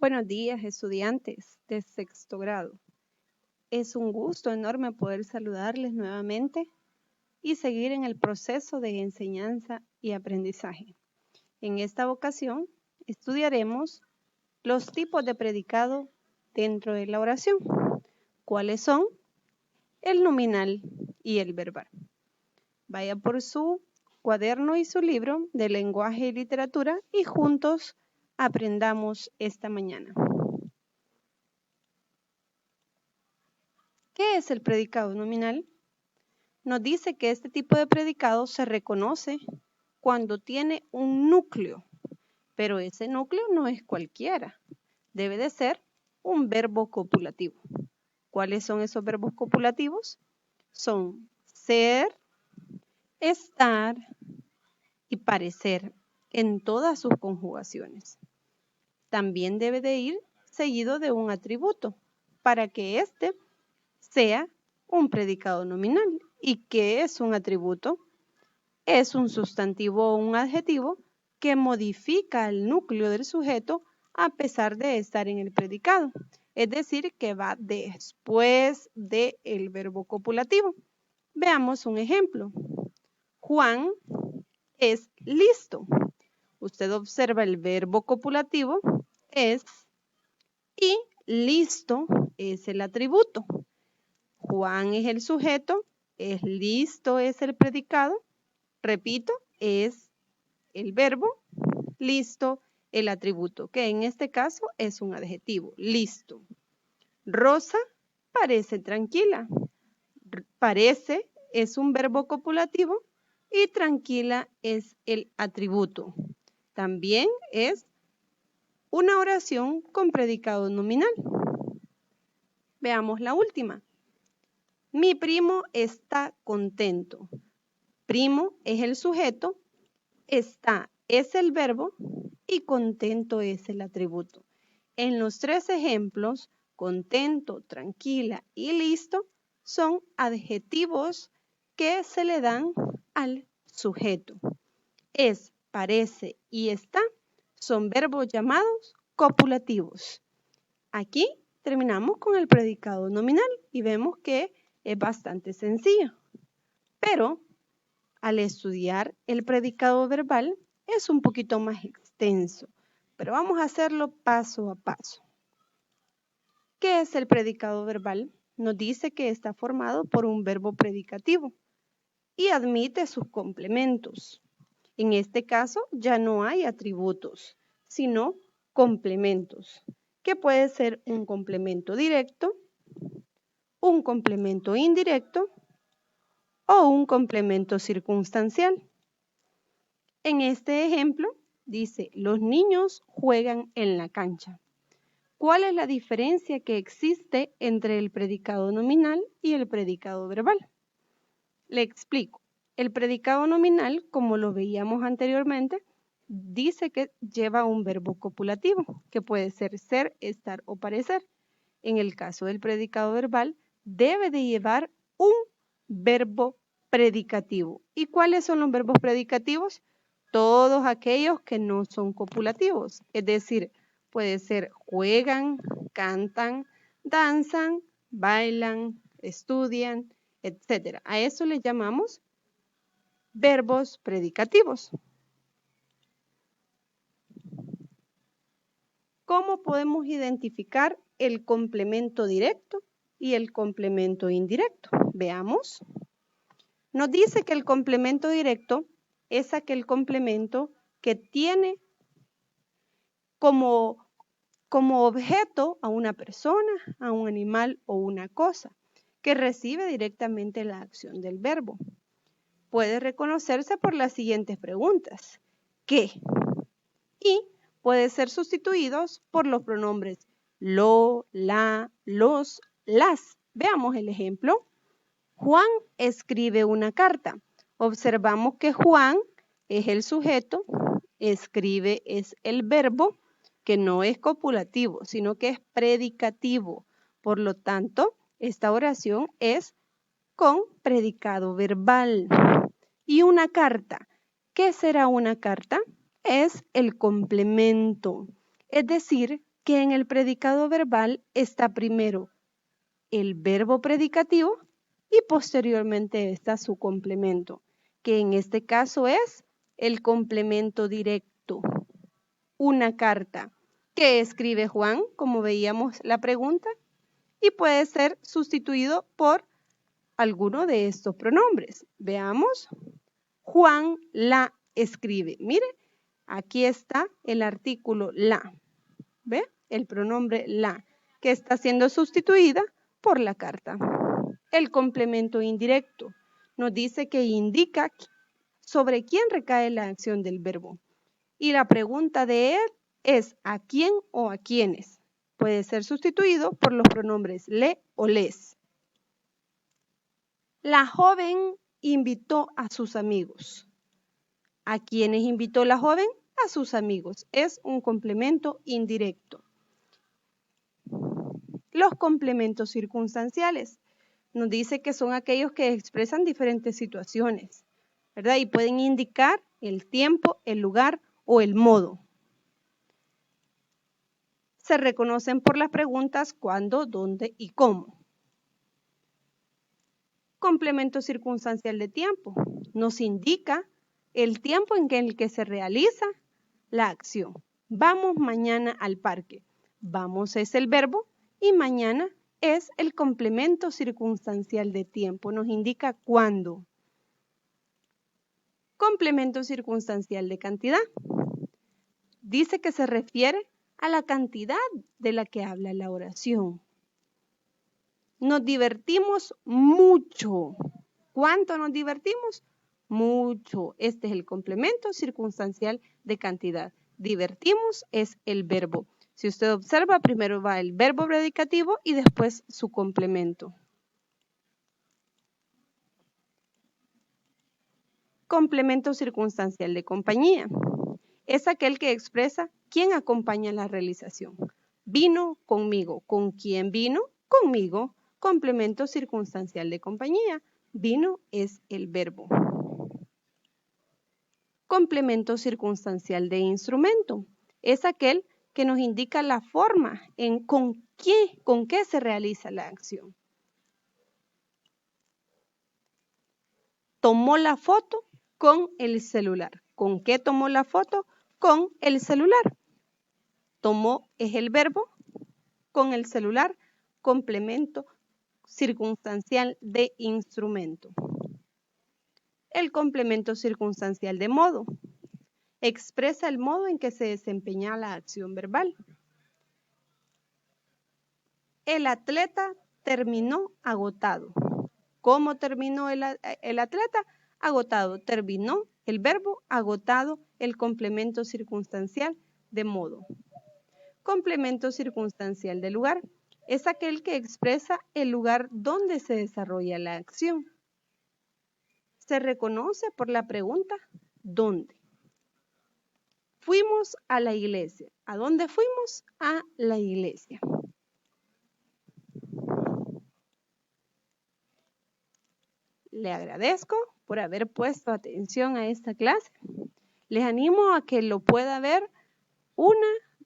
Buenos días, estudiantes de sexto grado. Es un gusto enorme poder saludarles nuevamente y seguir en el proceso de enseñanza y aprendizaje. En esta ocasión estudiaremos los tipos de predicado dentro de la oración. ¿Cuáles son? El nominal y el verbal. Vaya por su cuaderno y su libro de lenguaje y literatura y juntos aprendamos esta mañana. ¿Qué es el predicado nominal? Nos dice que este tipo de predicado se reconoce cuando tiene un núcleo, pero ese núcleo no es cualquiera. Debe de ser un verbo copulativo. ¿Cuáles son esos verbos copulativos? Son ser, estar y parecer en todas sus conjugaciones. También debe de ir seguido de un atributo para que éste sea un predicado nominal. ¿Y qué es un atributo? Es un sustantivo o un adjetivo que modifica el núcleo del sujeto a pesar de estar en el predicado. Es decir, que va después del verbo copulativo. Veamos un ejemplo. Juan es listo. Usted observa el verbo copulativo es y listo es el atributo. Juan es el sujeto, es listo es el predicado, repito, es el verbo, listo el atributo, que en este caso es un adjetivo, listo. Rosa parece tranquila. Parece es un verbo copulativo y tranquila es el atributo. También es una oración con predicado nominal. Veamos la última. Mi primo está contento. Primo es el sujeto, está es el verbo y contento es el atributo. En los tres ejemplos, contento, tranquila y listo, son adjetivos que se le dan al sujeto. Es, parece y está son verbos llamados copulativos. Aquí terminamos con el predicado nominal y vemos que es bastante sencillo. Pero al estudiar el predicado verbal es un poquito más extenso, pero vamos a hacerlo paso a paso. ¿Qué es el predicado verbal? Nos dice que está formado por un verbo predicativo y admite sus complementos. En este caso ya no hay atributos, sino complementos, que puede ser un complemento directo, un complemento indirecto o un complemento circunstancial. En este ejemplo dice, los niños juegan en la cancha. ¿Cuál es la diferencia que existe entre el predicado nominal y el predicado verbal? Le explico. El predicado nominal, como lo veíamos anteriormente, dice que lleva un verbo copulativo, que puede ser, estar o parecer. En el caso del predicado verbal, debe de llevar un verbo predicativo. ¿Y cuáles son los verbos predicativos? Todos aquellos que no son copulativos, es decir, puede ser juegan, cantan, danzan, bailan, estudian, etc. A eso le llamamos verbos predicativos. ¿Cómo podemos identificar el complemento directo y el complemento indirecto? Veamos. Nos dice que el complemento directo es aquel complemento que tiene como objeto a una persona, a un animal o una cosa, que recibe directamente la acción del verbo. Puede reconocerse por las siguientes preguntas. ¿Qué? Y puede ser sustituidos por los pronombres lo, la, los, las. Veamos el ejemplo. Juan escribe una carta. Observamos que Juan es el sujeto, escribe es el verbo, que no es copulativo, sino que es predicativo. Por lo tanto, esta oración es con predicado verbal. Y una carta. ¿Qué será una carta? Es el complemento. Es decir, que en el predicado verbal está primero el verbo predicativo y posteriormente está su complemento, que en este caso es el complemento directo. Una carta que escribe Juan, como veíamos la pregunta, y puede ser sustituido por alguno de estos pronombres. Veamos. Juan la escribe. Mire, aquí está el artículo la. ¿Ve? El pronombre la, que está siendo sustituida por la carta. El complemento indirecto nos dice que indica sobre quién recae la acción del verbo. Y la pregunta de él es ¿a quién o a quiénes? Puede ser sustituido por los pronombres le o les. La joven invitó a sus amigos. ¿A quiénes invitó la joven? A sus amigos. Es un complemento indirecto. Los complementos circunstanciales nos dice que son aquellos que expresan diferentes situaciones, ¿verdad? Y pueden indicar el tiempo, el lugar o el modo. Se reconocen por las preguntas cuándo, dónde y cómo. Complemento circunstancial de tiempo nos indica el tiempo en el que se realiza la acción. Vamos mañana al parque. Vamos es el verbo y mañana es el complemento circunstancial de tiempo. Nos indica cuándo. Complemento circunstancial de cantidad. Dice que se refiere a la cantidad de la que habla la oración. Nos divertimos mucho. ¿Cuánto nos divertimos? Mucho. Este es el complemento circunstancial de cantidad. Divertimos es el verbo. Si usted observa, primero va el verbo predicativo y después su complemento. Complemento circunstancial de compañía. Es aquel que expresa quién acompaña la realización. Vino conmigo. ¿Con quién vino? Conmigo. Complemento circunstancial de compañía. Vino es el verbo. Complemento circunstancial de instrumento. Es aquel que nos indica la forma con qué se realiza la acción. Tomó la foto con el celular. ¿Con qué tomó la foto? Con el celular. Tomó es el verbo, con el celular, complemento circunstancial de instrumento. El complemento circunstancial de modo. Expresa el modo en que se desempeña la acción verbal. El atleta terminó agotado. ¿Cómo terminó el atleta? Agotado. Terminó el verbo agotado, el complemento circunstancial de modo. Complemento circunstancial de lugar. Es aquel que expresa el lugar donde se desarrolla la acción. Se reconoce por la pregunta ¿dónde? Fuimos a la iglesia. ¿A dónde fuimos? A la iglesia. Le agradezco por haber puesto atención a esta clase. Les animo a que lo pueda ver 1,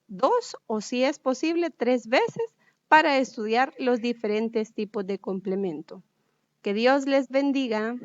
2 o si es posible 3 veces para estudiar los diferentes tipos de complemento. Que Dios les bendiga.